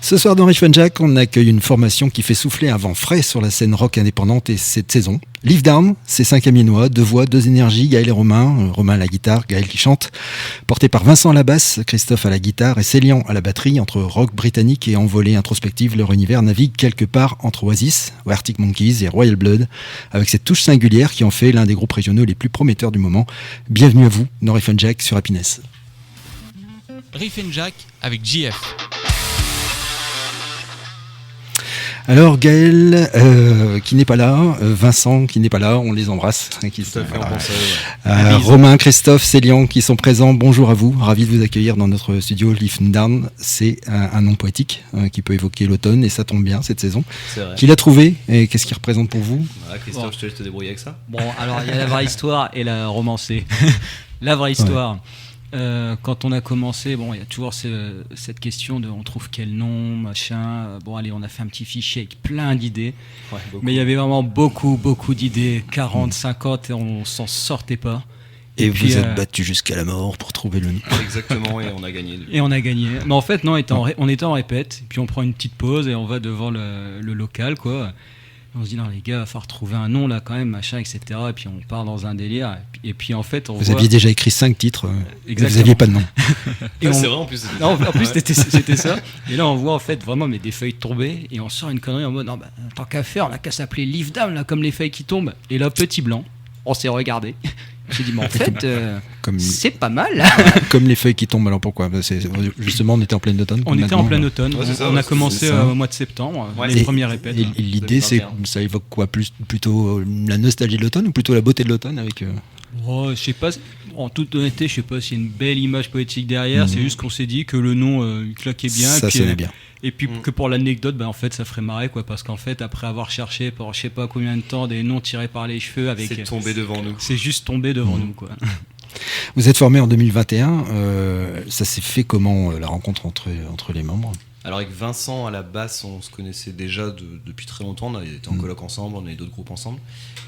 Ce soir dans Riff & Jack, on accueille une formation qui fait souffler un vent frais sur la scène rock indépendante et cette saison. Live Down, c'est 5 Amiénois, 2 voix, 2 énergies, Gaël et Romain. Romain à la guitare, Gaël qui chante. Porté par Vincent à la basse, Christophe à la guitare et Célian à la batterie. Entre rock britannique et envolée introspective, leur univers navigue quelque part entre Oasis, Arctic Monkeys et Royal Blood, avec cette touche singulière qui en fait l'un des groupes régionaux les plus prometteurs du moment. Bienvenue à vous dans Riff & Jack sur Happiness. Riff & Jack avec JF. Alors Gaël qui n'est pas là, Vincent qui n'est pas là, on les embrasse. Romain, Christophe, Célian qui sont présents, bonjour à vous, ravi de vous accueillir dans notre studio. Live Down, c'est un nom poétique qui peut évoquer l'automne et ça tombe bien cette saison. Qui l'a trouvé et qu'est-ce qu'il représente pour vous? Christophe, je te laisse te débrouiller avec ça. Bon, alors il y a la vraie histoire et la romancée. La vraie histoire. Quand on a commencé, bon, il y a toujours cette question de on trouve quel nom, machin. Bon, allez, on a fait un petit fichier avec plein d'idées. Ouais, mais il y avait vraiment beaucoup d'idées, 40, 50, et on s'en sortait pas. Et vous êtes battu jusqu'à la mort pour trouver le nom. Exactement, et on a gagné. Et on a gagné. Mais en fait, non, on était en répète, et puis on prend une petite pause et on va devant le local, quoi. On se dit non les gars, il va falloir trouver un nom là quand même, machin, etc. Et puis on part dans un délire. Et puis en fait, vous aviez déjà écrit 5 titres, vous n'aviez pas de nom. Et c'est vrai en plus. En plus c'était ça. Et là on voit en fait vraiment des feuilles tomber et on sort une connerie en mode non, tant qu'à faire, on n'a qu'à s'appeler Live Down là, comme les feuilles qui tombent. Et là petit blanc, on s'est regardé. J'ai dit mais en fait c'est pas mal. Comme les feuilles qui tombent, alors pourquoi? Justement on était en plein automne. On était en plein automne, on a commencé au mois de septembre, les premières répètes. Et l'idée ça évoque quoi? Plutôt la nostalgie de l'automne ou plutôt la beauté de l'automne avec je sais pas, en toute honnêteté, je sais pas s'il y a une belle image poétique derrière, c'est juste qu'on s'est dit que le nom claquait bien. Ça sonnait bien. Et puis que pour l'anecdote, en fait, ça ferait marrer, quoi, parce qu'en fait, après avoir cherché pendant je sais pas combien de temps des noms tirés par les cheveux, c'est tombé devant nous. C'est juste tombé devant nous, quoi. Vous êtes formé en 2021. Ça s'est fait comment la rencontre entre les membres? Alors avec Vincent à la basse, on se connaissait déjà depuis très longtemps. On était en coloc ensemble, on avait d'autres groupes ensemble.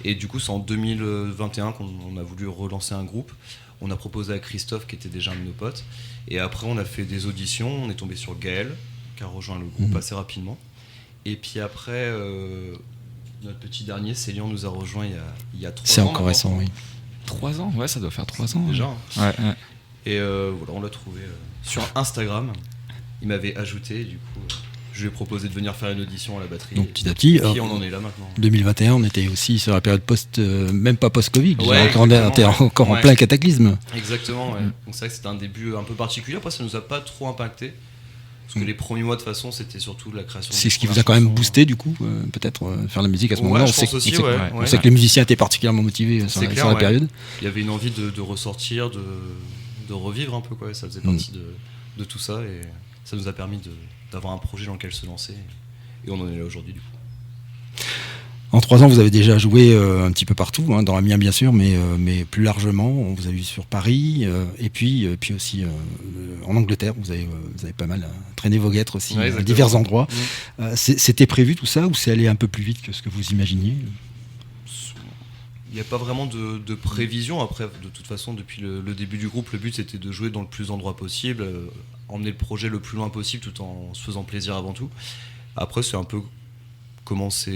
Et du coup, c'est en 2021 qu'on a voulu relancer un groupe. On a proposé à Christophe, qui était déjà un de nos potes. Et après, on a fait des auditions. On est tombé sur Gaël, qui a rejoint le groupe assez rapidement. Et puis après, notre petit dernier, Célian, nous a rejoint il y a 3 ans. C'est encore récent, oui. 3 ans? Ouais, ça doit faire 3 ans. Déjà. Ouais. Et voilà, on l'a trouvé sur Instagram. Il m'avait ajouté, du coup, je lui ai proposé de venir faire une audition à la batterie. Donc petit à petit, on en est là maintenant. 2021, on était aussi sur la période même pas post-Covid, ouais, encore en plein cataclysme. Exactement, ouais. Donc c'est vrai que c'était un début un peu particulier. Après, ça nous a pas trop impacté. Parce que les premiers mois, de toute façon, c'était surtout la création. C'est ce qui vous a quand même boosté, du coup, peut-être faire la musique à ce moment-là. On sait que les musiciens étaient particulièrement motivés sur la période. Il y avait une envie de ressortir, de revivre un peu, quoi. Ça faisait partie de tout ça et ça nous a permis d'avoir un projet dans lequel se lancer. Et on en est là aujourd'hui, du coup. En 3 ans, vous avez déjà joué un petit peu partout, dans l'Amiens bien sûr, mais plus largement, on vous a vu sur Paris, et puis aussi en Angleterre, vous avez pas mal traîné vos guêtres aussi, à divers endroits. C'était prévu tout ça, ou c'est allé un peu plus vite que ce que vous imaginiez? Il n'y a pas vraiment de prévision. Après, de toute façon, depuis le début du groupe, le but c'était de jouer dans le plus d'endroits possible, emmener le projet le plus loin possible tout en se faisant plaisir avant tout. Après, c'est un peu comment se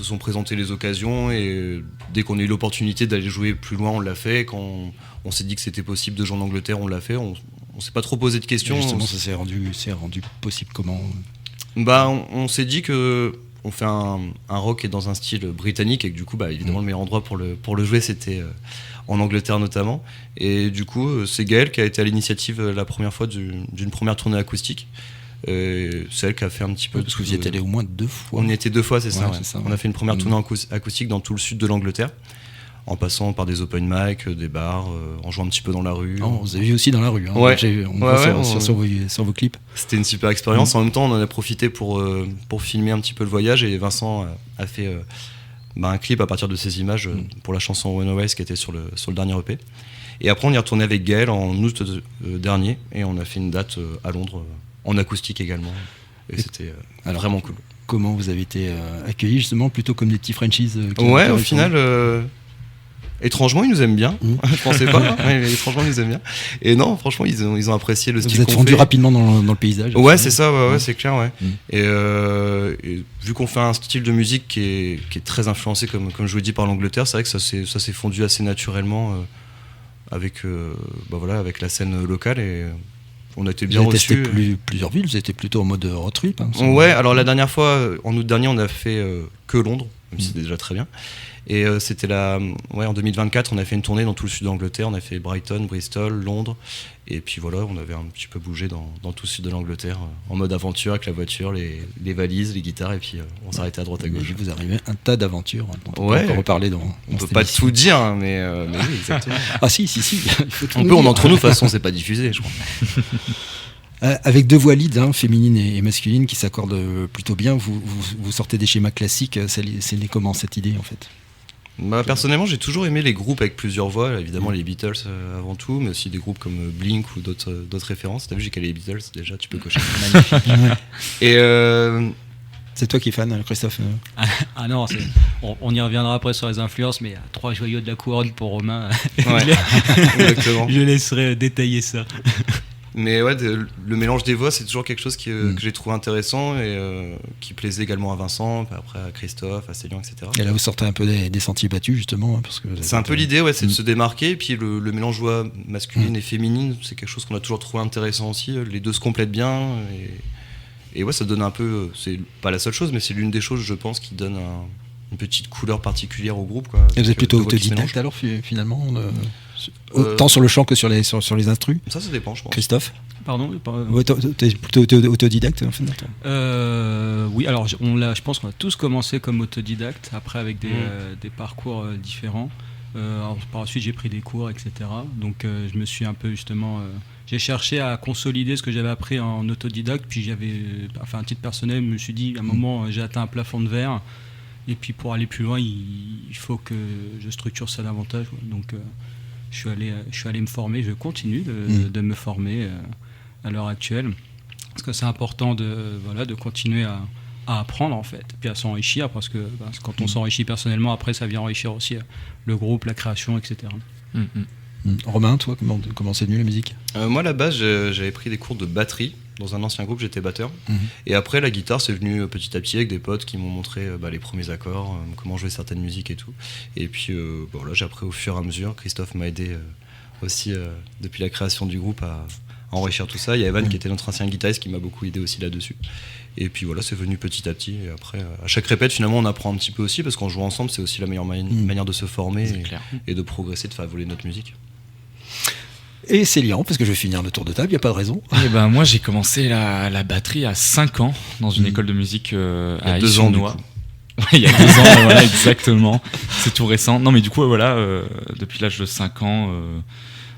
sont présentées les occasions, et dès qu'on a eu l'opportunité d'aller jouer plus loin, on l'a fait. Quand on s'est dit que c'était possible de jouer en Angleterre, on l'a fait. On s'est pas trop posé de questions. Et justement, ça s'est rendu possible comment? On s'est dit que on fait un rock qui est dans un style britannique, et que du coup, évidemment, le meilleur endroit pour le jouer, c'était en Angleterre notamment. Et du coup, c'est Gaël qui a été à l'initiative la première fois d'une première tournée acoustique. C'est elle qui a fait un petit peu. Parce que vous y êtes allé au moins 2 fois. On y était 2 fois, c'est ça. On a fait une première tournée acoustique dans tout le sud de l'Angleterre, en passant par des open mic, des bars, en jouant un petit peu dans la rue. Oh, vous avez vu aussi dans la rue, hein. Ouais. On voit sur vos clips. C'était une super expérience. En même temps, on en a profité pour filmer un petit peu le voyage, et Vincent a fait un clip à partir de ces images pour la chanson Runaways qui était sur le dernier EP. Et après, on est retourné avec Gaël en août dernier, et on a fait une date à Londres, en acoustique également. Et c'était vraiment cool. Comment vous avez été accueillis, justement, plutôt comme des petits Frenchies au final, Étrangement, ils nous aiment bien. Je pensais pas, mais étrangement, ils nous aiment bien. Et non, franchement, ils ont apprécié le style Vous êtes qu'on fondu fait. rapidement dans le paysage. Ouais, c'est ça, ouais, c'est clair, ouais. Mm. Et vu qu'on fait un style de musique qui est très influencé, comme je vous l'ai dit, par l'Angleterre, c'est vrai que ça s'est fondu assez naturellement avec la scène locale et on a été bien Vous avez testé reçus. plusieurs villes, vous étiez plutôt en mode road trip. Hein, Ouais, alors la dernière fois, en août dernier, on a fait que Londres, même si c'était déjà très bien. Et c'était en 2024, on a fait une tournée dans tout le sud d'Angleterre. On a fait Brighton, Bristol, Londres. Et puis voilà, on avait un petit peu bougé dans tout le sud de l'Angleterre, en mode aventure, avec la voiture, les valises, les guitares. Et puis on s'arrêtait à droite à gauche. Vous arrivez un tas d'aventures dont on Ouais. peut reparler dans On peut cette pas émission. tout dire, hein, mais oui, exactement. Ah si. Il faut tout On nous peut, dire. entre nous, de toute façon, c'est pas diffusé, je crois. Avec deux voix leads, féminine et masculine, qui s'accordent plutôt bien, vous sortez des schémas classiques. C'est né comment cette idée en fait? Bah, personnellement, j'ai toujours aimé les groupes avec plusieurs voix, évidemment les Beatles avant tout, mais aussi des groupes comme Blink ou d'autres références. T'as vu, j'ai calé les Beatles, déjà, tu peux cocher. Et C'est toi qui es fan, Christophe? Ah non, on y reviendra après sur les influences, mais il y a 3 joyaux de la couronne pour Romain. ouais, exactement. Je laisserai détailler ça. Mais ouais, le mélange des voix, c'est toujours quelque chose que j'ai trouvé intéressant et qui plaisait également à Vincent, après à Christophe, à Célian, etc. Et là, vous sortez un peu des sentiers battus, justement. Parce que C'est un peu l'idée, ouais, c'est de se démarquer. Et puis le mélange voix masculine et féminine, c'est quelque chose qu'on a toujours trouvé intéressant aussi. Les deux se complètent bien. Et ouais, ça donne un peu. C'est pas la seule chose, mais c'est l'une des choses, je pense, qui donne une petite couleur particulière au groupe, quoi. Et vous êtes plutôt Deux voix qui se autodidacte mélangent. alors, finalement autant sur le chant que sur les instrus? Ça dépend, je pense. Christophe? Pardon Ouais, t'es plutôt autodidacte en fait? Oui, alors je pense qu'on a tous commencé comme autodidacte, après avec des parcours différents. Par la suite, j'ai pris des cours, etc. Donc je me suis un peu justement... j'ai cherché à consolider ce que j'avais appris en autodidacte, puis un titre personnel, je me suis dit, à un moment, j'ai atteint un plafond de verre, et puis pour aller plus loin, il faut que je structure ça davantage. Donc je suis allé me former, je continue de me former à l'heure actuelle, parce que c'est important de continuer à apprendre en fait, puis à s'enrichir, parce que quand on s'enrichit personnellement, après ça vient enrichir aussi le groupe, la création, etc. Romain, toi, comment c'est venu la musique? Moi, à la base, j'avais pris des cours de batterie. Dans un ancien groupe, j'étais batteur. Et après, la guitare, c'est venu petit à petit avec des potes qui m'ont montré les premiers accords, comment jouer certaines musiques et tout. Et puis, là, j'ai appris au fur et à mesure. Christophe m'a aidé aussi depuis la création du groupe à enrichir tout ça. Il y a Evan qui était notre ancien guitariste qui m'a beaucoup aidé aussi là-dessus. Et puis voilà, c'est venu petit à petit. Et après, à chaque répète, finalement, on apprend un petit peu aussi, parce qu'en jouant ensemble, c'est aussi la meilleure manière de se former et de progresser, de faire évoluer notre musique. Et Célian, parce que je vais finir le tour de table, il n'y a pas de raison. Et ben, moi, j'ai commencé la batterie à 5 ans dans une école de musique à 2 ans, du Issy-sur-Noix. Il y a 2 ans, voilà, exactement. C'est tout récent. Non, mais du coup, voilà, depuis l'âge de 5 ans,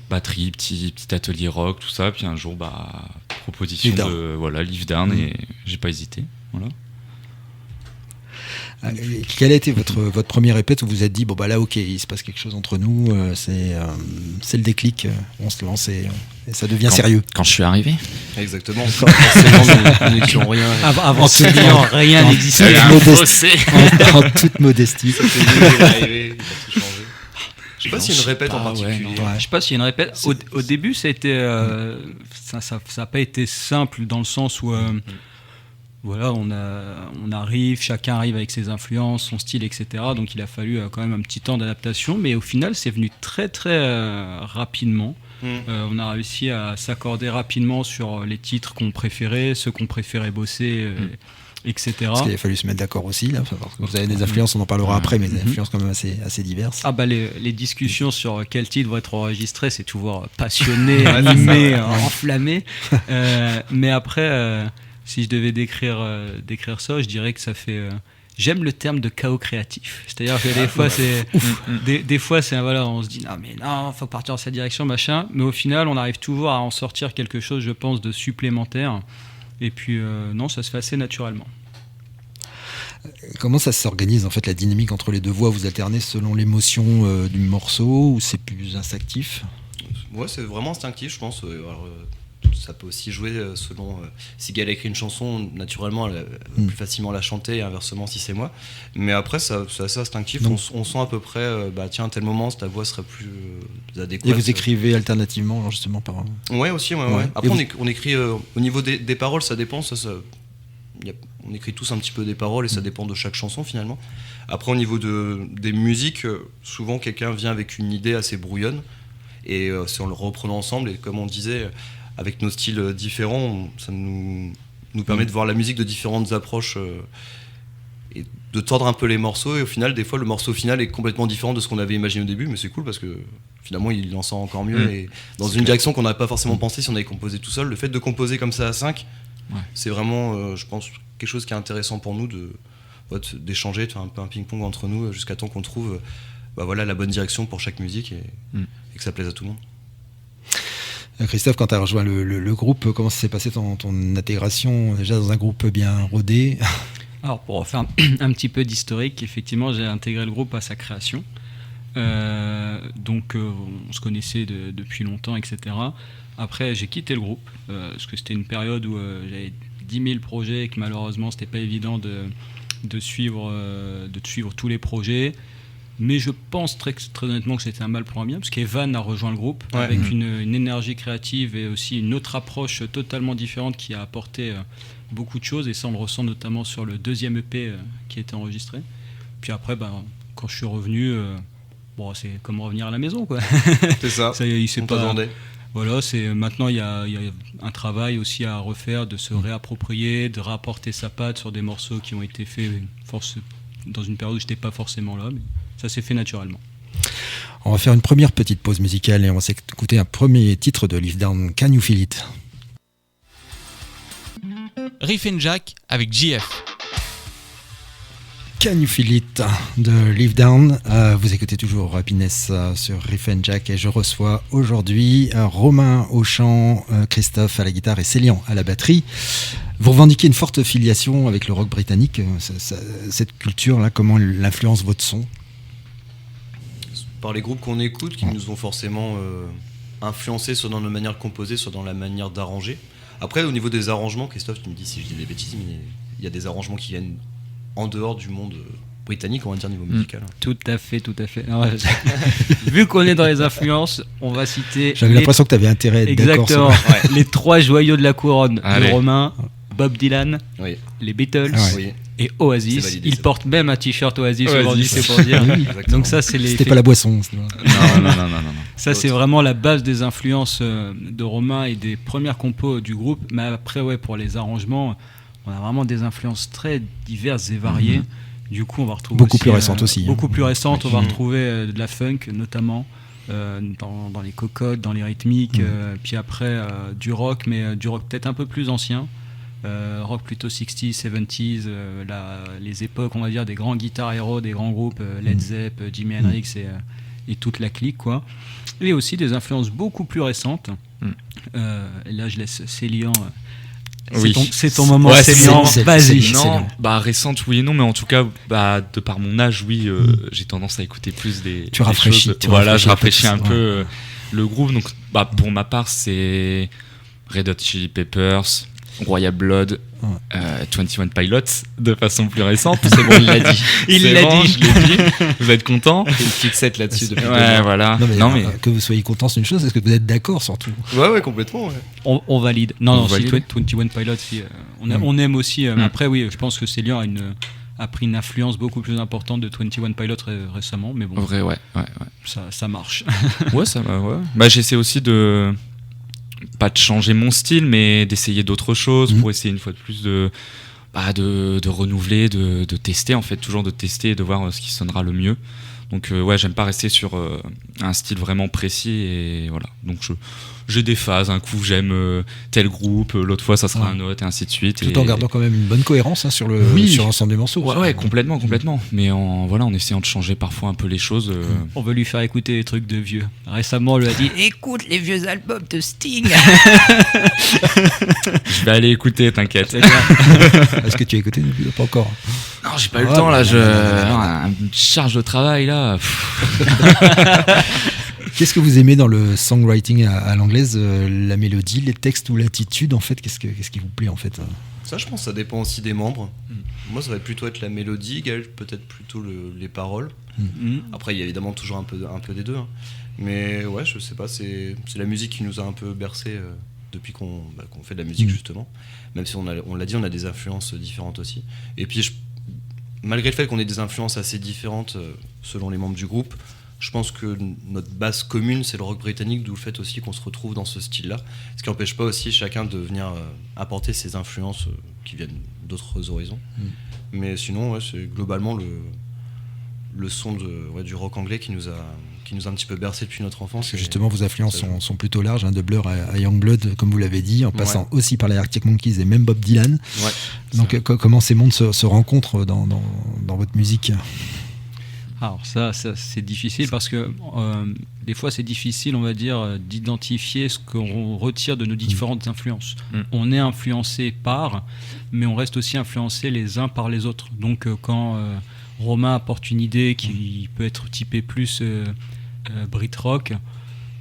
batterie, petit atelier rock, tout ça. Puis un jour, proposition de Live Down, et j'ai pas hésité. Voilà. Quel a été votre première répète où vous vous êtes dit là ok, il se passe quelque chose entre nous, c'est le déclic, on se lance et ça devient sérieux? Quand je suis arrivé. Exactement. Forcément, nous n'étions rien. Avant Célian, rien n'existait. En toute modestie. Je sais pas s'il y a une répète en particulier. Je sais pas s'il y a une répète. Au début, ça a été, ça n'a pas été simple, dans le sens où on arrive, chacun arrive avec ses influences, son style, etc. Donc il a fallu quand même un petit temps d'adaptation, mais au final, c'est venu très très rapidement. On a réussi à s'accorder rapidement sur les titres qu'on préférait, ceux qu'on préférait bosser, etc. Parce qu'il a fallu se mettre d'accord aussi, là, parce que vous avez des influences, on en parlera après, mais des influences quand même assez diverses. Les discussions sur quel titre va être enregistré, c'est toujours passionné, animé, enflammé. Mais après, si je devais décrire ça, je dirais que ça fait... j'aime le terme de chaos créatif. C'est-à-dire que des fois, c'est on se dit non, faut partir dans cette direction, machin. Mais au final, on arrive toujours à en sortir quelque chose, je pense, de supplémentaire. Et puis, non, ça se fait assez naturellement. Comment ça s'organise en fait, la dynamique entre les deux voix? Vous alternez selon l'émotion du morceau, ou c'est plus instinctif? Ouais, c'est vraiment instinctif, je pense. ça peut aussi jouer selon si Gaël a écrit une chanson, naturellement elle va plus facilement la chanter et inversement si c'est moi. Mais après c'est assez instinctif, on sent à peu près tiens à tel moment ta voix serait plus adéquate. Et vous écrivez alternativement justement par... Ouais aussi ouais. Après on écrit au niveau des paroles, ça dépend, on écrit tous un petit peu des paroles et ça dépend de chaque chanson finalement. Après au niveau des musiques, souvent quelqu'un vient avec une idée assez brouillonne et c'est en le reprenant ensemble et comme on disait, avec nos styles différents, ça nous permet de voir la musique de différentes approches et de tordre un peu les morceaux et au final des fois le morceau final est complètement différent de ce qu'on avait imaginé au début, mais c'est cool parce que finalement il en sent encore mieux et dans une direction qu'on n'avait pas forcément pensé si on avait composé tout seul. Le fait de composer comme ça à 5, c'est vraiment je pense quelque chose qui est intéressant pour nous d'échanger, de faire un peu un ping-pong entre nous jusqu'à temps qu'on trouve la bonne direction pour chaque musique et que ça plaise à tout le monde. Christophe, quand tu as rejoint le groupe, comment ça s'est passé ton intégration déjà dans un groupe bien rodé? Alors pour faire un petit peu d'historique, effectivement j'ai intégré le groupe à sa création. Donc on se connaissait depuis longtemps, etc. Après j'ai quitté le groupe parce que c'était une période où j'avais 10 000 projets et que malheureusement c'était pas évident de suivre tous les projets. Mais je pense très honnêtement que c'était un mal pour un bien, parce qu'Evan a rejoint le groupe avec une énergie créative et aussi une autre approche totalement différente qui a apporté beaucoup de choses, et ça on le ressent notamment sur le 2e EP qui a été enregistré. Puis après, quand je suis revenu, c'est comme revenir à la maison, quoi. C'est ça, il s'est pas demandé. Voilà, maintenant il y a un travail aussi à refaire, de se réapproprier, de rapporter sa patte sur des morceaux qui ont été faits dans une période où j'étais pas forcément là, mais ça s'est fait naturellement. On va faire une première petite pause musicale et on va s'écouter un premier titre de Live Down, Can You Feel It? Riff and Jack avec JF. Can You Feel It de Live Down. Vous écoutez toujours Happiness sur Riff and Jack et je reçois aujourd'hui Romain au chant, Christophe à la guitare et Célian à la batterie. Vous revendiquez une forte filiation avec le rock britannique. Cette culture-là, comment elle influence votre son? Par les groupes qu'on écoute, qui nous ont forcément influencés, soit dans la manière de composer, soit dans la manière d'arranger. Après, au niveau des arrangements, Christophe, tu me dis si je dis des bêtises, mais il y a des arrangements qui viennent en dehors du monde britannique, on va dire, niveau musical. Tout à fait. Alors, vu qu'on est dans les influences, on va citer... J'avais l'impression que tu avais intérêt à être d'accord. Exactement, les 3 joyaux de la couronne de Romain, Bob Dylan, les Beatles et Oasis. Validé, il porte même un t-shirt Oasis aujourd'hui, c'est pour dire. Donc ça, c'est C'était pas la boisson. Non. Ça, c'est vraiment la base des influences de Romain et des premières compos du groupe. Mais après, pour les arrangements, on a vraiment des influences très diverses et variées. Du coup, on va retrouver beaucoup plus récentes aussi. Beaucoup plus récentes. On va retrouver de la funk notamment dans les cocottes, dans les rythmiques. Puis après du rock, mais du rock peut-être un peu plus ancien. Rock plutôt 60s, 70s, les époques, on va dire, des grands guitares héros, des grands groupes, Led Zepp, Jimi Hendrix et toute la clique, quoi. Et aussi des influences beaucoup plus récentes. Et là, je laisse Célian. C'est ton moment, Célian. Vas-y. Non, récente, oui et non, mais en tout cas, de par mon âge, oui, j'ai tendance à écouter plus des. Tu rafraîchis. Je rafraîchis un peu le groupe. Donc, pour ma part, c'est Red Hot Chili Peppers, Royal Blood, 21 Pilots de façon plus récente. C'est bon, il l'a dit. Je l'ai dit. Vous êtes content? Il y a une petite set là-dessus depuis 2 ans. Ouais, voilà. Non, mais que vous soyez content, c'est une chose. Est-ce que vous êtes d'accord surtout? Ouais, complètement. Ouais. On valide. Non, si 21 Pilots, on aime aussi. Après, oui, je pense que Célian a pris une influence beaucoup plus importante de 21 Pilots récemment, mais bon. Vrai, ouais. Ça marche. Ouais, ça va. Ouais. J'essaie aussi pas de changer mon style, mais d'essayer d'autres choses pour essayer une fois de plus de renouveler, de tester, en fait, toujours de tester et de voir ce qui sonnera le mieux. Donc j'aime pas rester sur un style vraiment précis et voilà. Donc j'ai des phases, un coup j'aime tel groupe, l'autre fois ça sera un autre et ainsi de suite. Tout en gardant quand même une bonne cohérence sur l'ensemble des morceaux. Ouais, complètement. Mais en essayant de changer parfois un peu les choses. On veut lui faire écouter des trucs de vieux. Récemment on lui a dit écoute les vieux albums de Sting. Je vais aller écouter, t'inquiète. Est-ce que tu as écouté? Pas encore. Non, j'ai pas eu le temps là, une charge de travail là. Qu'est-ce que vous aimez dans le songwriting à l'anglaise, la mélodie, les textes ou l'attitude en fait, qu'est-ce qui vous plaît en fait? Ça, je pense, ça dépend aussi des membres. Moi, ça va plutôt être la mélodie, Gaël peut-être plutôt les paroles. Après, il y a évidemment toujours un peu des deux. Hein. Mais ouais, je sais pas, c'est la musique qui nous a un peu bercé depuis qu'on fait de la musique justement. Même si on l'a dit, on a des influences différentes aussi. Et puis, malgré le fait qu'on ait des influences assez différentes selon les membres du groupe, je pense que notre base commune, c'est le rock britannique, d'où le fait aussi qu'on se retrouve dans ce style-là. Ce qui n'empêche pas aussi chacun de venir apporter ses influences qui viennent d'autres horizons. Mais sinon, ouais, c'est globalement le son du rock anglais qui nous a un petit peu bercé depuis notre enfance. Parce que justement, vos influences sont plutôt larges, hein, de Blur à Youngblood, comme vous l'avez dit, en passant aussi par les Arctic Monkeys et même Bob Dylan. Ouais, donc comment ces mondes se rencontrent dans votre musique? Alors ça c'est difficile parce que des fois c'est difficile, on va dire, d'identifier ce qu'on retire de nos différentes influences. On est influencé par, mais on reste aussi influencé les uns par les autres. Donc quand Romain apporte une idée qui peut être typée plus Brit rock,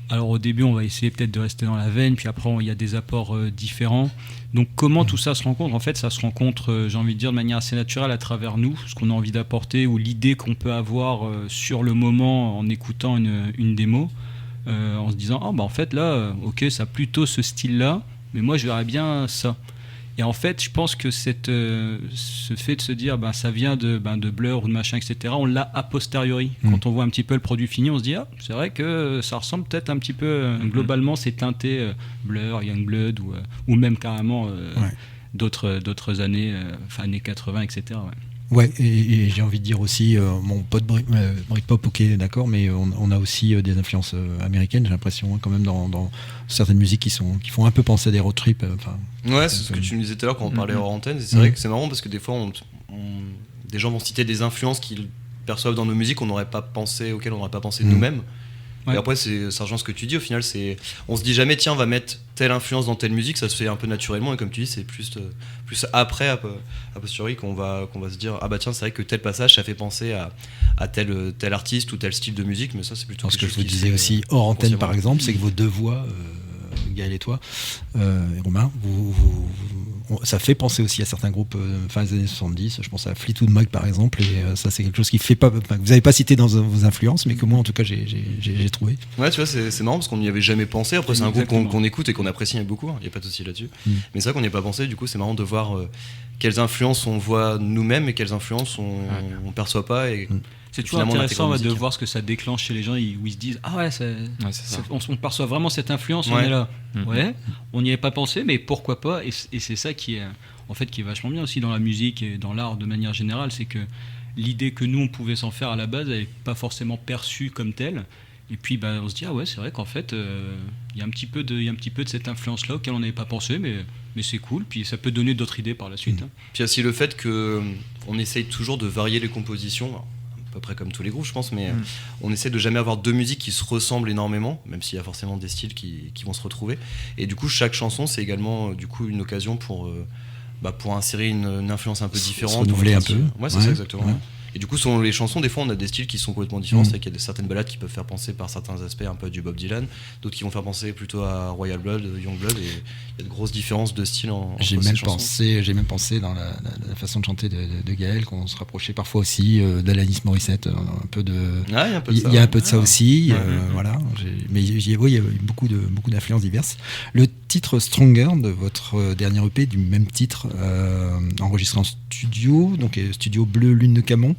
alors au début on va essayer peut-être de rester dans la veine, puis après il y a des apports différents. Donc comment tout ça se rencontre? En fait, ça se rencontre, j'ai envie de dire, de manière assez naturelle à travers nous, ce qu'on a envie d'apporter ou l'idée qu'on peut avoir sur le moment en écoutant une démo, en se disant en fait là, ok, ça a plutôt ce style-là, mais moi je verrais bien ça. Et en fait, je pense que ce fait de se dire ça vient de Blur ou de machin, etc., on l'a a posteriori. Quand on voit un petit peu le produit fini, on se dit c'est vrai que ça ressemble peut-être un petit peu, globalement, c'est teinté Blur, Youngblood ou même carrément d'autres années, années 80, etc. Ouais, et j'ai envie de dire aussi, mon pote Britpop, ok, d'accord, mais on a aussi des influences américaines, j'ai l'impression, quand même, dans certaines musiques qui font un peu penser à des road trips. Ouais, c'est ce que tu nous disais tout à l'heure quand on parlait hors antenne. C'est vrai que c'est marrant parce que des fois, des gens vont citer des influences qu'ils perçoivent dans nos musiques auxquelles on n'aurait pas pensé nous-mêmes. Ouais. Et après, ça rejoint ce que tu dis. Au final, on se dit jamais, tiens, on va mettre telle influence dans telle musique. Ça se fait un peu naturellement. Et comme tu dis, c'est plus après, a posteriori, qu'on va se dire, tiens, c'est vrai que tel passage, ça fait penser à tel artiste ou tel style de musique. Mais ça, c'est plutôt. Ce que je vous disais aussi hors antenne, par exemple, c'est que vos deux voix, Gaël et toi, et Romain, ça fait penser aussi à certains groupes fin des années 70. Je pense à Fleetwood Mac par exemple, et ça c'est quelque chose qui fait pas, que vous n'avez pas cité dans vos influences, mais que moi en tout cas j'ai trouvé. Ouais, tu vois, c'est marrant parce qu'on n'y avait jamais pensé. Après, c'est un groupe qu'on écoute et qu'on apprécie beaucoup. Il n'y a pas de souci là-dessus. Mais c'est vrai qu'on n'y a pas pensé. Du coup, c'est marrant de voir quelles influences on voit nous-mêmes et quelles influences on perçoit pas. Et c'est toujours intéressant de voir ce que ça déclenche chez les gens où ils se disent on perçoit vraiment cette influence, on est là. Ouais, on n'y avait pas pensé, mais pourquoi pas? Et c'est ça qui est vachement bien aussi dans la musique et dans l'art de manière générale, c'est que l'idée que nous on pouvait s'en faire à la base, elle n'est pas forcément perçue comme telle. Et puis on se dit c'est vrai qu'en fait il y a un petit peu de cette influence là auquel on n'avait pas pensé, mais c'est cool, puis ça peut donner d'autres idées par la suite. Puis il y a aussi le fait qu'on essaye toujours de varier les compositions, à peu près comme tous les groupes je pense, mais on essaie de jamais avoir deux musiques qui se ressemblent énormément, même s'il y a forcément des styles qui vont se retrouver. Et du coup chaque chanson c'est également une occasion pour insérer une influence un peu différente, se renouveler un peu. Ouais, c'est ça exactement. Ouais. Et du coup, selon les chansons, des fois, on a des styles qui sont complètement différents. C'est vrai qu'il y a certaines ballades qui peuvent faire penser par certains aspects un peu à du Bob Dylan, d'autres qui vont faire penser plutôt à Royal Blood, Youngblood, et il y a de grosses différences de style entre ces chansons. J'ai même pensé dans la façon de chanter de Gaël qu'on se rapprochait parfois aussi d'Alanis Morissette, un peu de. Il y a un peu de ça. Il y a un peu de ça aussi, voilà. Mais il y a eu beaucoup d'influences diverses. Le titre Stronger de votre dernier EP, du même titre, enregistré en studio, donc studio Bleu Lune de Camon,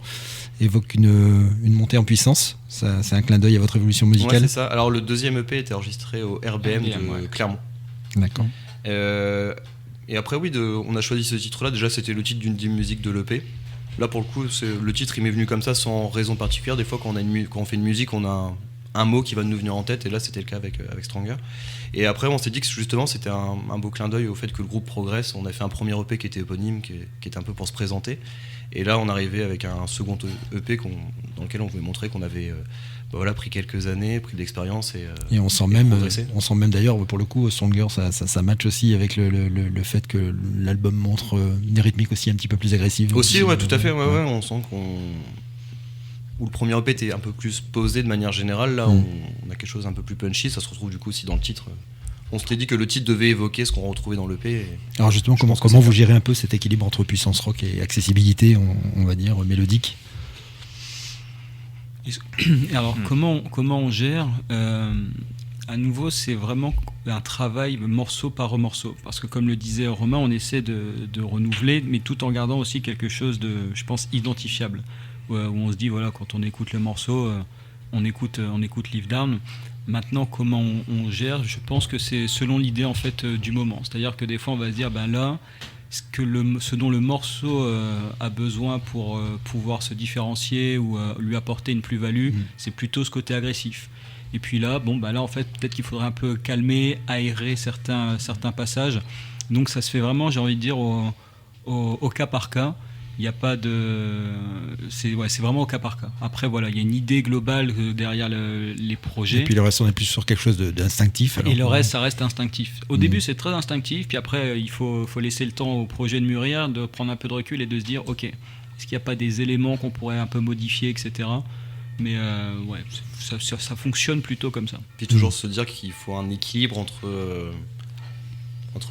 évoque une montée en puissance. C'est un clin d'œil à votre évolution musicale. Ouais, c'est ça. Alors le deuxième EP était enregistré au RBM de Clermont. D'accord. Et après on a choisi ce titre-là. Déjà c'était le titre d'une des musiques de l'EP. Là pour le coup le titre il m'est venu comme ça sans raison particulière. Des fois quand on fait une musique on a un mot qui va nous venir en tête, et là c'était le cas avec Stronger. Et après on s'est dit que justement c'était un beau clin d'œil au fait que le groupe progresse. On a fait un premier EP qui était éponyme, qui était un peu pour se présenter, et là on arrivait avec un second EP dans lequel on voulait montrer qu'on avait pris quelques années, pris de l'expérience et on sent même d'ailleurs pour le coup Stronger ça match aussi avec le fait que l'album montre des rythmiques aussi un petit peu plus agressives aussi. Ouais, tout à fait. Ouais, on sent qu'on où le premier EP était un peu plus posé de manière générale. Là, on a quelque chose un peu plus punchy. Ça se retrouve du coup aussi dans le titre. On s'était dit que le titre devait évoquer ce qu'on retrouvait dans l'EP. Alors justement, comment vous gérez un peu cet équilibre entre puissance rock et accessibilité, on va dire, mélodique? Alors comment on gère à nouveau, c'est vraiment un travail morceau par morceau. Parce que comme le disait Romain, on essaie de renouveler, mais tout en gardant aussi quelque chose de, je pense, identifiable. Où on se dit, voilà, quand on écoute le morceau, on écoute Live Down. Maintenant, comment on gère, je pense que c'est selon l'idée en fait du moment. C'est-à-dire que des fois, on va se dire, ben là, ce dont le morceau a besoin pour pouvoir se différencier ou lui apporter une plus-value, c'est plutôt ce côté agressif. Et puis là, là en fait, peut-être qu'il faudrait un peu calmer, aérer certains passages. Donc ça se fait vraiment, j'ai envie de dire, au cas par cas. Il n'y a pas de... C'est vraiment au cas par cas. Après, voilà, il y a une idée globale derrière les projets. Et puis le reste, on est plus sur quelque chose d'instinctif. Et le reste, ça reste instinctif. Au début, c'est très instinctif. Puis après, il faut laisser le temps au projet de mûrir, de prendre un peu de recul et de se dire, OK, est-ce qu'il n'y a pas des éléments qu'on pourrait un peu modifier, etc. Mais ça fonctionne plutôt comme ça. Puis toujours se dire qu'il faut un équilibre entre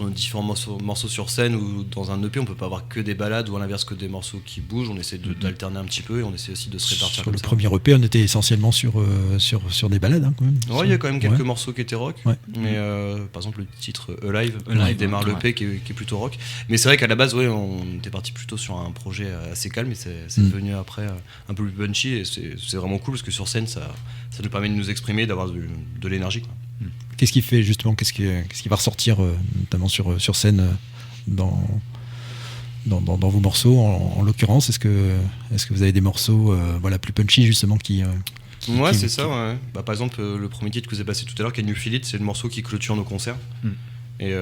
nos différents morceaux sur scène, ou dans un EP on peut pas avoir que des ballades ou à l'inverse que des morceaux qui bougent. On essaie d'alterner un petit peu et on essaie aussi de se répartir sur comme le ça. Premier EP, on était essentiellement sur des ballades quand même. Ouais, il y a quand même quelques morceaux qui étaient rock, mais par exemple le titre Alive démarre l'EP qui est plutôt rock. Mais c'est vrai qu'à la base, on était parti plutôt sur un projet assez calme, et c'est devenu après un peu plus punchy, et c'est vraiment cool parce que sur scène ça nous permet de nous exprimer, d'avoir de l'énergie, quoi. Qu'est-ce qui fait justement, qu'est-ce qui va ressortir notamment sur scène dans vos morceaux en l'occurrence? Est-ce que vous avez des morceaux plus punchy justement c'est ça. Ouais. Par exemple, le premier titre que vous avez passé tout à l'heure, Can You Feel It, c'est le morceau qui clôture nos concerts. Et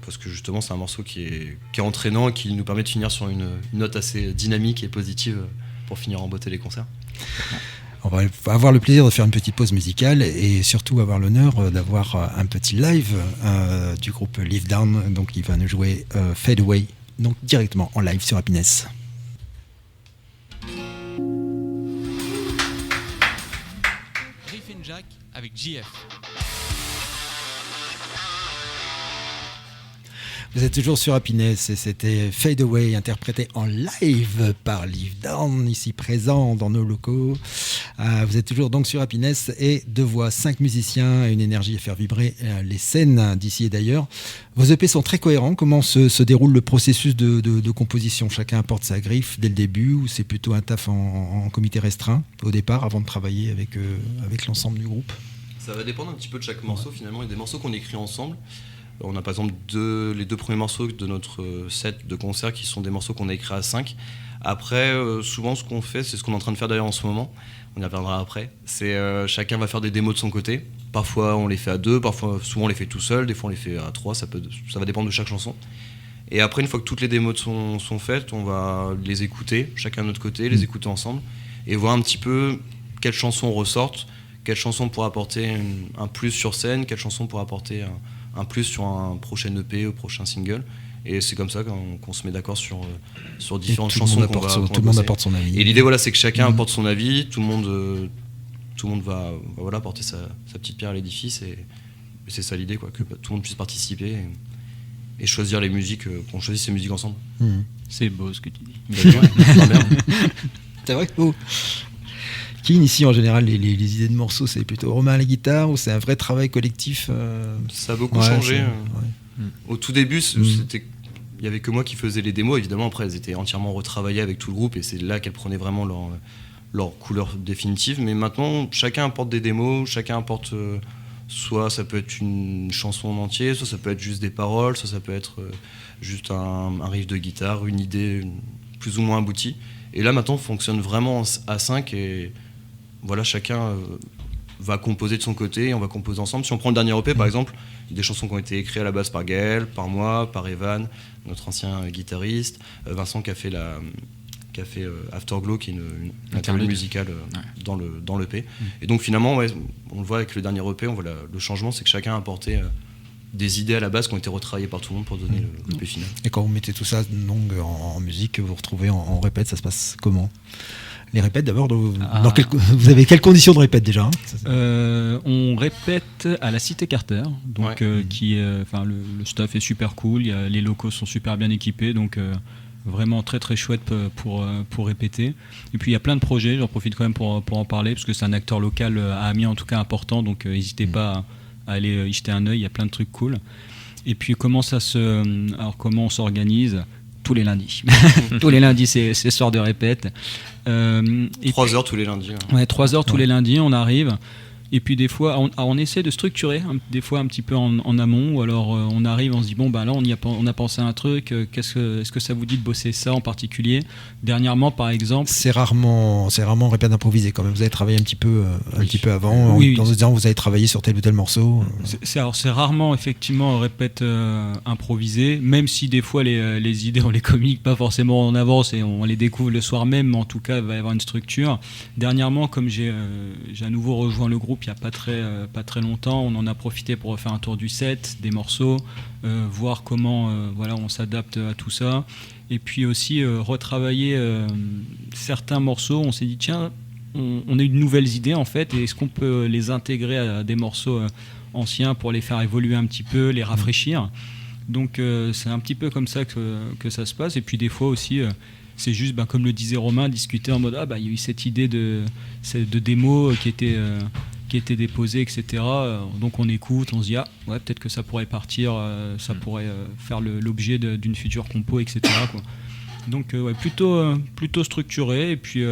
parce que justement c'est un morceau qui est entraînant et qui nous permet de finir sur une note assez dynamique et positive pour finir en beauté les concerts. On va avoir le plaisir de faire une petite pause musicale et surtout avoir l'honneur d'avoir un petit live du groupe Live Down. Donc il va nous jouer Fade Away, donc directement en live sur Happiness. Riff and Jack avec JF. Vous êtes toujours sur Happiness et c'était Fade Away interprété en live par Live Down, ici présent dans nos locaux. Vous êtes toujours donc sur Happiness et 2 voix, 5 musiciens et une énergie à faire vibrer les scènes d'ici et d'ailleurs. Vos EP sont très cohérents. Comment se déroule le processus de composition? Chacun apporte sa griffe dès le début, ou c'est plutôt un taf en comité restreint au départ avant de travailler avec l'ensemble du groupe? Ça va dépendre un petit peu de chaque morceau finalement. Il y a des morceaux qu'on écrit ensemble. On a par exemple les 2 premiers morceaux de notre set de concert qui sont des morceaux qu'on a écrits à 5. Après, souvent ce qu'on fait, c'est ce qu'on est en train de faire d'ailleurs en ce moment, on y reviendra après, c'est chacun va faire des démos de son côté. Parfois on les fait à 2, souvent on les fait tout seul, des fois on les fait à 3, ça va dépendre de chaque chanson. Et après, une fois que toutes les démos sont faites, on va les écouter, chacun de notre côté, les écouter ensemble, et voir un petit peu quelles chansons ressortent, quelles chansons pourraient apporter un plus sur scène, quelles chansons pourraient apporter un plus sur un prochain EP ou prochain single. Et c'est comme ça qu'on se met d'accord sur différentes chansons qu'on va tout le monde apporte son avis. Et l'idée, c'est que chacun apporte son avis, tout le monde va apporter sa petite pierre à l'édifice, et c'est ça l'idée, que tout le monde puisse participer et choisir les musiques, qu'on choisisse ces musiques ensemble. C'est beau ce que tu dis. C'est vrai que beau. Qui initie en général les idées de morceaux? C'est plutôt Romain à la guitare, ou c'est un vrai travail collectif? Ça a beaucoup changé. Au tout début, il n'y avait que moi qui faisais les démos. Évidemment, après, elles étaient entièrement retravaillées avec tout le groupe, et c'est là qu'elles prenaient vraiment leur couleur définitive. Mais maintenant, chacun apporte des démos, chacun apporte... soit ça peut être une chanson en entier, soit ça peut être juste des paroles, soit ça peut être juste un riff de guitare, une idée plus ou moins aboutie. Et là, maintenant, on fonctionne vraiment à 5, et voilà, chacun va composer de son côté, et on va composer ensemble. Si on prend le dernier EP, par exemple, il y a des chansons qui ont été écrites à la base par Gaël, par moi, par Evan, notre ancien guitariste, Vincent qui a fait Afterglow, qui est une interlude musicale dans l'EP. Et donc finalement, on le voit avec le dernier EP, on voit le changement, c'est que chacun a apporté des idées à la base qui ont été retravaillées par tout le monde pour donner le EP final. Et quand vous mettez tout ça donc, en musique, que vous retrouvez en répète, ça se passe comment ? Les répètes d'abord, vous avez quelles conditions de répète déjà On répète à la Cité Carter, donc le staff est super cool, les locaux sont super bien équipés, donc vraiment très très chouette pour répéter. Et puis il y a plein de projets, j'en profite quand même pour en parler, parce que c'est un acteur local à Amiens en tout cas important, donc n'hésitez pas à aller y jeter un œil, il y a plein de trucs cool. Et puis comment on s'organise ? Tous les lundis. Tous les lundis, c'est soir de répète. 3 heures tous les lundis. Ouais, 3 heures tous les lundis, on arrive. Et puis des fois, on essaie de structurer, des fois un petit peu en amont, ou alors on arrive, on se dit, bon, bah là, on a pensé à un truc, est-ce que ça vous dit de bosser ça en particulier ? Dernièrement, par exemple... C'est rarement répète improvisée quand même. Vous avez travaillé un petit peu avant, en se disant vous avez travaillé sur tel ou tel morceau. C'est rarement, effectivement, répète improvisée, même si des fois les idées, on les communique pas forcément en avance et on les découvre le soir même, mais en tout cas, il va y avoir une structure. Dernièrement, comme j'ai à nouveau rejoint le groupe, il n'y a pas très longtemps, on en a profité pour refaire un tour du set, des morceaux, voir comment on s'adapte à tout ça, et puis aussi retravailler certains morceaux. On s'est dit tiens, on a eu de nouvelles idées en fait, et est-ce qu'on peut les intégrer à des morceaux anciens pour les faire évoluer un petit peu, les rafraîchir. Donc c'est un petit peu comme ça que ça se passe. Et puis des fois aussi c'est juste, comme le disait Romain, discuter en mode il y a eu cette idée de démo qui était déposée, etc. Donc on écoute, on se dit peut-être que ça pourrait partir, ça pourrait faire l'objet d'une future compo, etc. quoi. Donc plutôt structuré. Et puis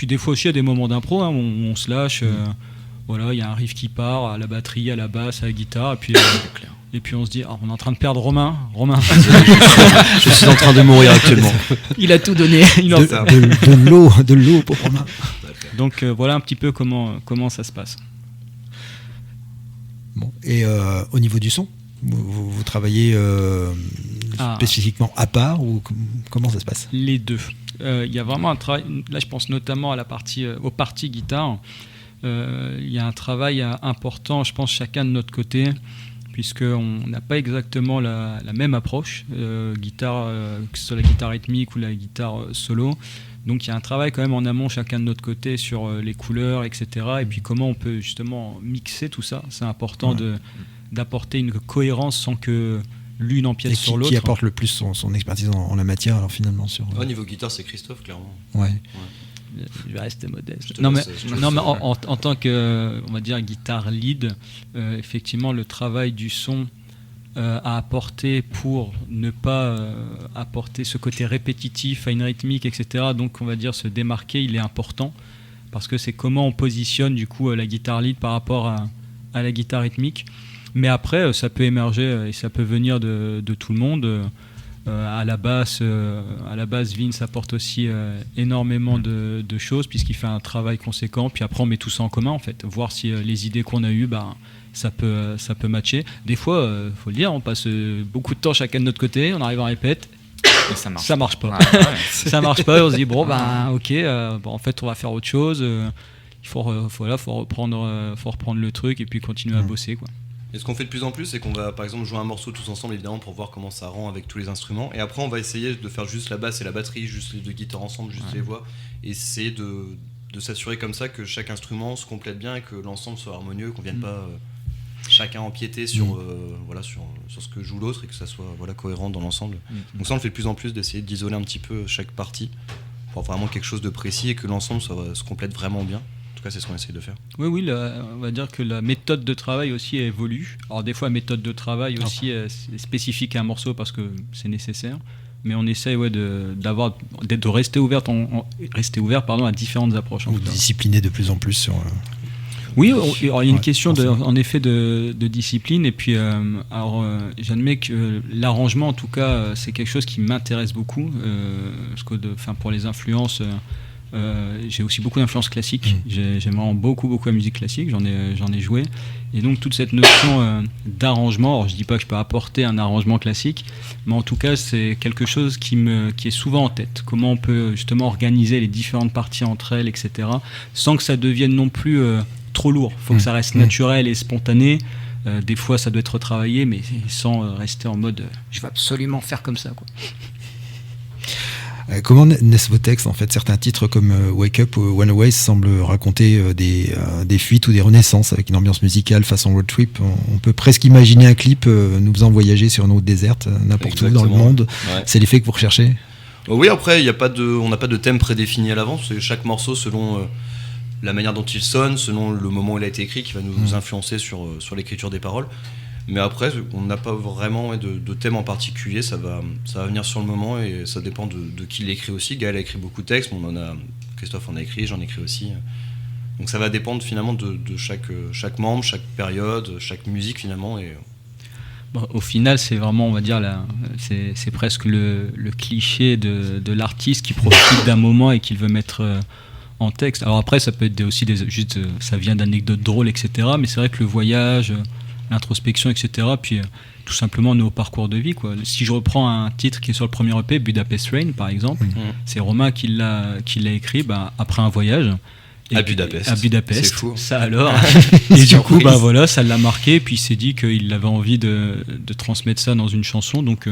des fois aussi il y a des moments d'impro, où on se lâche. Il y a un riff qui part à la batterie, à la basse, à la guitare, et puis on se dit on est en train de perdre Romain. Je suis en train de mourir actuellement. Il a tout donné. De l'eau pour Romain. Donc voilà un petit peu comment ça se passe. Bon. Et au niveau du son, vous travaillez spécifiquement à part, ou comment ça se passe ? Les deux. Il y a vraiment un travail. Là, je pense notamment à aux parties guitare. Il y a un travail important, je pense, chacun de notre côté, puisqu'on n'a pas exactement la même approche, guitare, que ce soit la guitare rythmique ou la guitare solo. Donc il y a un travail quand même en amont, chacun de notre côté, sur les couleurs, etc. Et puis comment on peut justement mixer tout ça. C'est important d'apporter une cohérence sans que l'une empiète sur l'autre. Qui apporte le plus son expertise en la matière, alors finalement Au niveau guitare, c'est Christophe, clairement. Ouais. Je vais rester modeste. Mais en tant que, on va dire, guitare lead, effectivement, le travail du son à apporter pour ne pas apporter ce côté répétitif à une rythmique, etc. Donc, on va dire, se démarquer, il est important, parce que c'est comment on positionne, du coup, la guitare lead par rapport à la guitare rythmique. Mais après, ça peut émerger et ça peut venir de tout le monde. À la basse, Vince apporte aussi énormément de choses, puisqu'il fait un travail conséquent. Puis après, on met tout ça en commun, en fait, voir si les idées qu'on a eues, ça peut matcher. Des fois, faut le dire, on passe beaucoup de temps chacun de notre côté, on arrive en répète, et ça marche. Ça marche pas. Ça marche pas. Et on se dit ok, en fait, on va faire autre chose. Il faut reprendre le truc et puis continuer à bosser, quoi. Et ce qu'on fait de plus en plus, c'est qu'on va par exemple jouer un morceau tous ensemble, évidemment, pour voir comment ça rend avec tous les instruments. Et après, on va essayer de faire juste la basse et la batterie, juste les deux guitares ensemble, juste les voix. Et essayer de s'assurer comme ça que chaque instrument se complète bien et que l'ensemble soit harmonieux, qu'on vienne pas chacun empiéter sur ce que joue l'autre, et que ça soit cohérent dans l'ensemble. Donc ça, on le fait de plus en plus, d'essayer d'isoler un petit peu chaque partie pour avoir vraiment quelque chose de précis et que l'ensemble se complète vraiment bien. En tout cas, c'est ce qu'on essaie de faire. Oui, on va dire que la méthode de travail aussi évolue. Alors des fois, la méthode de travail aussi est spécifique à un morceau parce que c'est nécessaire. Mais on essaie de rester ouvert à différentes approches. Vous disciplinez de plus en plus sur... Oui, il y a une question en effet de discipline. Et puis, j'admets que l'arrangement, en tout cas, c'est quelque chose qui m'intéresse beaucoup. Parce que pour les influences... j'ai aussi beaucoup d'influences classiques. J'aime vraiment beaucoup la musique classique, j'en ai joué. Et donc toute cette notion d'arrangement, alors je dis pas que je peux apporter un arrangement classique, mais en tout cas c'est quelque chose qui est souvent en tête. Comment on peut justement organiser les différentes parties entre elles, etc. sans que ça devienne non plus trop lourd. Il faut que ça reste naturel et spontané. Des fois, ça doit être retravaillé, mais sans rester en mode je vais absolument faire comme ça, quoi. Comment naissent vos textes en fait? Certains titres comme Wake Up ou One Away semblent raconter des fuites ou des renaissances avec une ambiance musicale façon road trip. On peut presque imaginer un clip nous faisant voyager sur une route déserte, n'importe où dans le monde. Ouais. C'est l'effet que vous recherchez? Oui, après, on n'a pas de thème prédéfini à l'avance. C'est chaque morceau selon la manière dont il sonne, selon le moment où il a été écrit, qui va nous influencer sur l'écriture des paroles. Mais après, on n'a pas vraiment de thème en particulier, ça va venir sur le moment et ça dépend de qui l'écrit aussi. Gaël a écrit beaucoup de textes, Christophe en a écrit, j'en ai écrit aussi. Donc ça va dépendre finalement de chaque membre, chaque période, chaque musique finalement. Et Bon, au final, c'est vraiment, on va dire, c'est presque le cliché de l'artiste qui profite d'un moment et qu'il veut mettre en texte. Alors après, ça peut être aussi juste, ça vient d'anecdotes drôles, etc. Mais c'est vrai que le voyage, l'introspection, etc. Puis tout simplement nos parcours de vie, quoi. Si je reprends un titre qui est sur le premier EP, Budapest Rain, par exemple, c'est Romain qui l'a écrit après un voyage. À Budapest. C'est fou. Ça alors. Et du coup, voilà, ça l'a marqué. Puis il s'est dit qu'il avait envie de transmettre ça dans une chanson. Donc,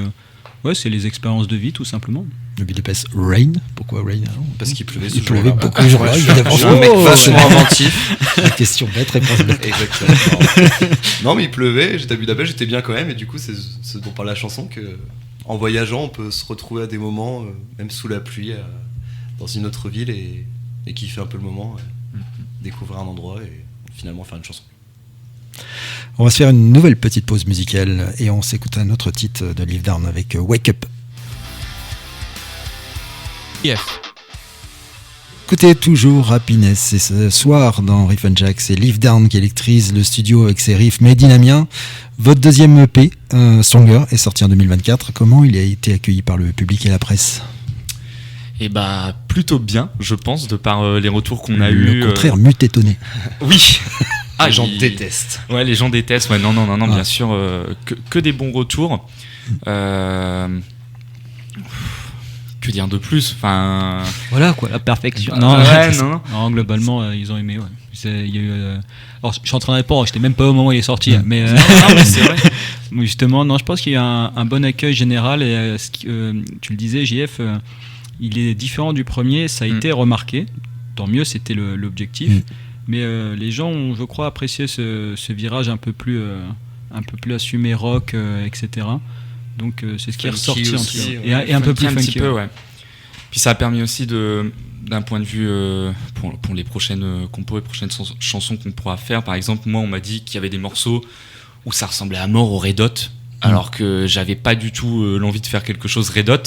ouais, c'est les expériences de vie, tout simplement. Le Budapest Rain. Pourquoi Rain? Parce qu'il pleuvait Il pleuvait beaucoup ce jour-là, évidemment. Je suis un mec vachement inventif. Question bête, réponse bête. Exactement. Non, mais il pleuvait, j'étais à Budapest, j'étais bien quand même. Et du coup, c'est ce dont parle la chanson, que en voyageant, on peut se retrouver à des moments, même sous la pluie, dans une autre ville et kiffer un peu le moment, découvrir un endroit et finalement faire une chanson. On va se faire une nouvelle petite pause musicale et on s'écoute un autre titre de Live Down avec Wake Up. Écoutez toujours Happiness, et ce soir dans Riff & Jack, c'est Live Down qui électrise le studio avec ses riffs made in Amiens. Votre deuxième EP, Stronger, est sorti en 2024. Comment il a été accueilli par le public et la presse? Et bah plutôt bien, je pense, de par les retours qu'on a eu. Le contraire, m'eût étonné. Oui. Les gens détestent. Ouais, les gens détestent. Ouais, non, bien sûr, que des bons retours. Que dire de plus? Enfin. Voilà quoi, la perfection. Non, globalement, ils ont aimé. Ouais. Il y a eu. Alors, je suis en train de répondre. J'étais même pas au moment où il est sorti, mais. Non, mais c'est vrai. Justement, non, je pense qu'il y a un bon accueil général et tu le disais, JF. Il est différent du premier, ça a été remarqué. Tant mieux, c'était l'objectif. Mais les gens ont, je crois, apprécié ce virage un peu plus assumé rock, etc. Donc c'est ce qui est ressorti aussi, et un peu plus funky. Petit peu, ouais. Puis ça a permis aussi d'un point de vue pour les prochaines compos et prochaines chansons qu'on pourra faire. Par exemple, moi, on m'a dit qu'il y avait des morceaux où ça ressemblait à mort au Red Hot. Alors que j'avais pas du tout l'envie de faire quelque chose Red Hot.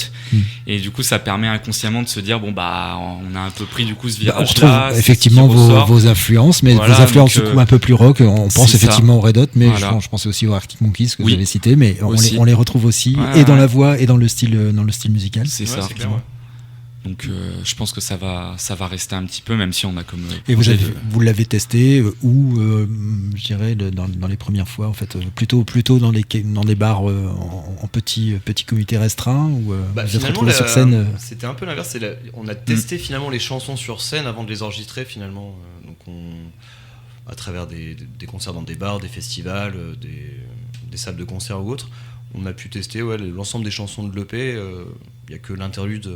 Et du coup, ça permet inconsciemment de se dire, on a un peu pris du coup ce virage-là. On retrouve effectivement vos influences, mais voilà, vos influences donc, du coup un peu plus rock. On pense effectivement au Red Hot, mais voilà. je pensais aussi aux Arctic Monkeys que vous avez cité, mais on les retrouve aussi, ouais, dans la voix et dans le style musical. C'est ça. C'est clair, ouais. Donc je pense que ça va rester un petit peu, même si on a comme. Et vous l'avez testé où, je dirais, dans les premières fois, en fait, plutôt dans des bars en petit comité restreint, ou vous êtes retrouvé sur scène. C'était un peu l'inverse. On a testé finalement les chansons sur scène avant de les enregistrer finalement. Donc à travers des concerts dans des bars, des festivals, des salles de concert ou autres, on a pu tester l'ensemble des chansons de l'EP. Il n'y a que l'interlude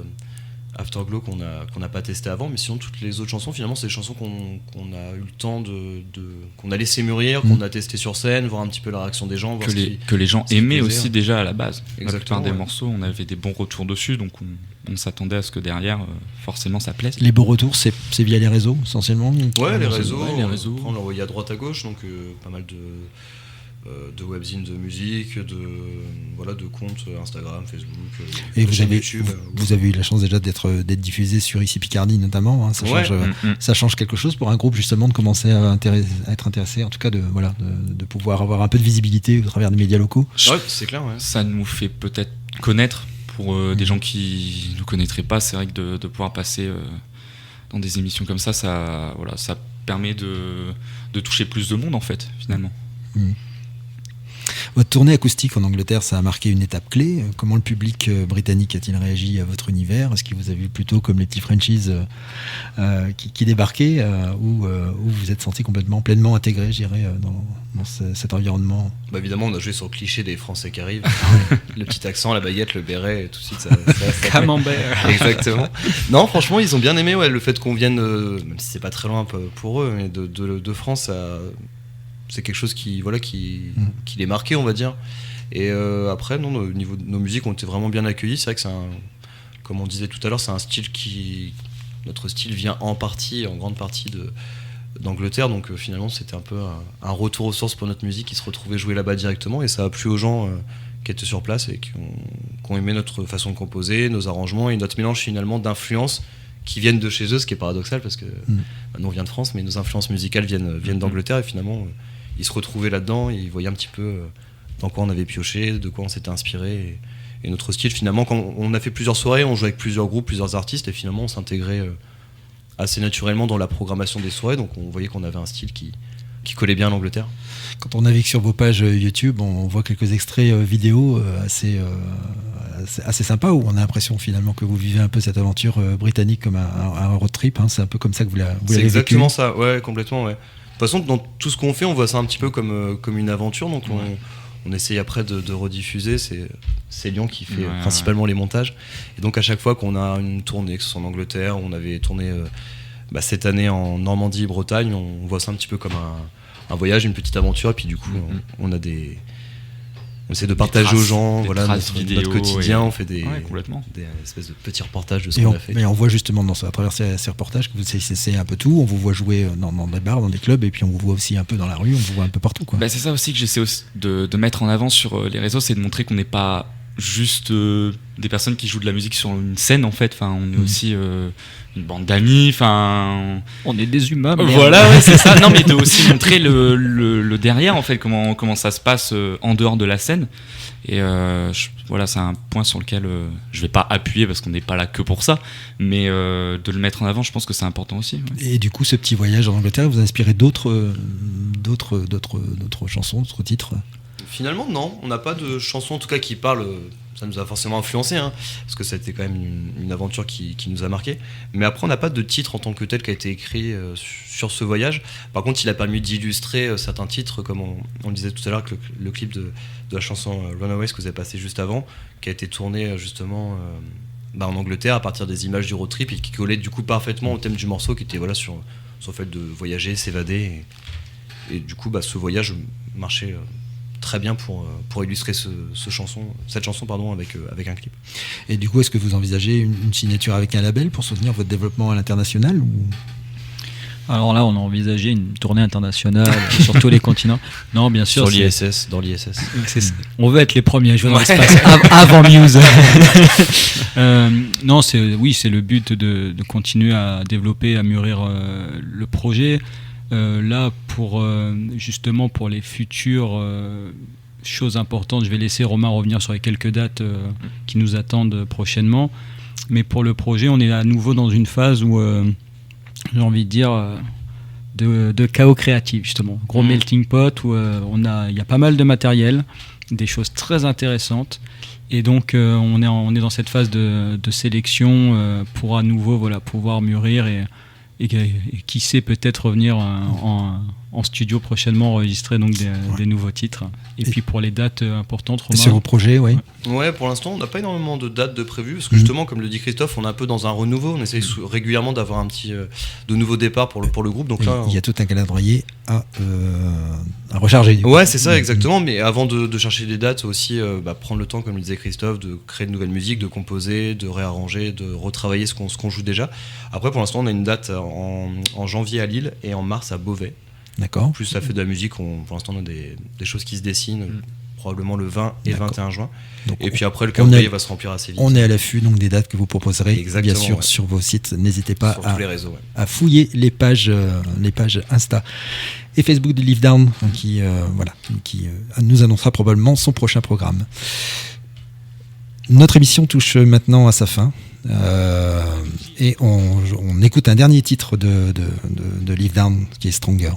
Afterglow qu'on n'a pas testé avant, mais sinon toutes les autres chansons, finalement, c'est des chansons qu'on a eu le temps qu'on a laissé mûrir, qu'on a testé sur scène, voir un petit peu la réaction des gens, voir que les gens aimaient aussi déjà à la base. Exactement, la plupart des morceaux, on avait des bons retours dessus, donc on s'attendait à ce que derrière, forcément, ça plaise. Les beaux retours, c'est via les réseaux essentiellement. Ouais, les réseaux. On on l'envoyait à droite à gauche, donc pas mal de webzines de musique, de comptes Instagram, Facebook, et vous avez YouTube. Vous avez eu la chance déjà d'être diffusé sur Ici Picardie notamment. Hein, ça change quelque chose pour un groupe justement de commencer à être intéressé, en tout cas de pouvoir avoir un peu de visibilité au travers des médias locaux. Ouais, c'est clair. Ouais. Ça nous fait peut-être connaître pour des gens qui ne nous connaîtraient pas. C'est vrai que de pouvoir passer dans des émissions comme ça permet de toucher plus de monde en fait finalement. Votre tournée acoustique en Angleterre, ça a marqué une étape clé. Comment le public britannique a-t-il réagi à votre univers? Est-ce qu'il vous a vu plutôt comme les petits Frenchies qui débarquaient ou vous vous êtes senti pleinement intégré, je dirais, dans cet environnement? Bah évidemment, on a joué sur le cliché des Français qui arrivent. Le petit accent, la baguette, le béret, et tout de suite, ça Camembert. Exactement. Non, franchement, ils ont bien aimé le fait qu'on vienne, même si c'est pas très loin pour eux, mais de France, c'est quelque chose qui les marquait, on va dire. Et après, non, au niveau de nos musiques, on était vraiment bien accueillis. C'est vrai que comme on disait tout à l'heure, c'est un style notre style vient en grande partie d'Angleterre, donc finalement c'était un peu un retour aux sources pour notre musique qui se retrouvait jouer là-bas directement, et ça a plu aux gens qui étaient sur place et qui ont aimé notre façon de composer, nos arrangements et notre mélange finalement d'influences qui viennent de chez eux, ce qui est paradoxal parce que nous on vient de France, mais nos influences musicales viennent d'Angleterre, et finalement ils se retrouvaient là-dedans et ils voyaient un petit peu dans quoi on avait pioché, de quoi on s'était inspiré, et notre style finalement, quand on a fait plusieurs soirées, on jouait avec plusieurs groupes, plusieurs artistes, et finalement on s'intégrait assez naturellement dans la programmation des soirées, donc on voyait qu'on avait un style qui collait bien à l'Angleterre. Quand on navigue sur vos pages YouTube, on voit quelques extraits vidéo assez sympas, où on a l'impression finalement que vous vivez un peu cette aventure britannique comme un road trip, hein. C'est un peu comme ça que vous l'avez vécu. C'est exactement ça, ouais, complètement, ouais. De toute façon, dans tout ce qu'on fait, on voit ça un petit peu comme une aventure, donc on essaye après de rediffuser. C'est Lyon qui fait principalement les montages, et donc à chaque fois qu'on a une tournée, que ce soit en Angleterre, on avait tourné cette année en Normandie et Bretagne, on voit ça un petit peu comme un voyage, une petite aventure, et puis du coup on essaie de partager aux gens notre quotidien, on fait des espèces de petits reportages de ce qu'on a fait. Mais on voit justement à travers ces reportages que vous essayez un peu tout, on vous voit jouer dans des bars, dans des clubs, et puis on vous voit aussi un peu dans la rue, on vous voit un peu partout, quoi. C'est ça aussi que j'essaie de mettre en avant sur les réseaux, c'est de montrer qu'on n'est pas juste des personnes qui jouent de la musique sur une scène, en fait. Enfin, on est aussi une bande d'amis, enfin on est des humains, voilà, ouais, c'est ça. Non, mais de aussi montrer le derrière, en fait, comment ça se passe en dehors de la scène. Et voilà, c'est un point sur lequel je vais pas appuyer parce qu'on n'est pas là que pour ça, mais de le mettre en avant, je pense que c'est important aussi, ouais. Et du coup, ce petit voyage en Angleterre vous a inspiré d'autres chansons, d'autres titres? Finalement, non, on n'a pas de chanson en tout cas qui parle. Ça nous a forcément influencé, hein, parce que ça a été quand même une aventure qui nous a marqué. Mais après, on n'a pas de titre en tant que tel qui a été écrit sur ce voyage. Par contre, il a permis d'illustrer certains titres, comme on le disait tout à l'heure, que le clip de la chanson Runaways que vous avez passé juste avant, qui a été tourné justement en Angleterre à partir des images du road trip, et qui collait du coup parfaitement au thème du morceau, qui était sur le fait de voyager, s'évader. Et du coup, ce voyage marchait très bien pour illustrer cette chanson avec un clip. Et du coup, est-ce que vous envisagez une signature avec un label pour soutenir votre développement à l'international, ou... Alors là, on a envisagé une tournée internationale sur tous les continents. Non, bien sûr. Dans l'ISS. On veut être les premiers à jouer dans l'espace avant Muse. Non, c'est le but de continuer à développer, à mûrir le projet. Là, justement pour les futures choses importantes, je vais laisser Romain revenir sur les quelques dates qui nous attendent prochainement. Mais pour le projet, on est à nouveau dans une phase où, j'ai envie de dire, de chaos créatif, justement. Gros melting pot où il y a pas mal de matériel, des choses très intéressantes. Et donc, on est dans cette phase de sélection pour à nouveau pouvoir mûrir et qui sait peut-être revenir en studio prochainement enregistrer donc des nouveaux titres. Et puis pour les dates importantes, Romain, sur vos projets, oui. Ouais, pour l'instant on n'a pas énormément de dates de prévues, parce que justement, comme le dit Christophe, on est un peu dans un renouveau, on essaye régulièrement d'avoir de nouveaux départs pour le groupe, donc là il y a tout un calendrier à recharger. Ouais, c'est ça, exactement. Mais avant de chercher des dates aussi, prendre le temps, comme le disait Christophe, de créer de nouvelles musiques, de composer, de réarranger, de retravailler ce qu'on joue déjà. Après, pour l'instant, on a une date en janvier à Lille et en mars à Beauvais. D'accord. Plus ça fait de la musique, pour l'instant on a des choses qui se dessinent, probablement le 20 et 21 juin. Donc, et puis après le calendrier va se remplir assez vite. On est à l'affût donc des dates que vous proposerez, bien sûr, sur vos sites. N'hésitez pas à fouiller les pages Insta et Facebook de Live Down, qui nous annoncera probablement son prochain programme. Notre émission touche maintenant à sa fin. Et on écoute un dernier titre de Live Down qui est Stronger.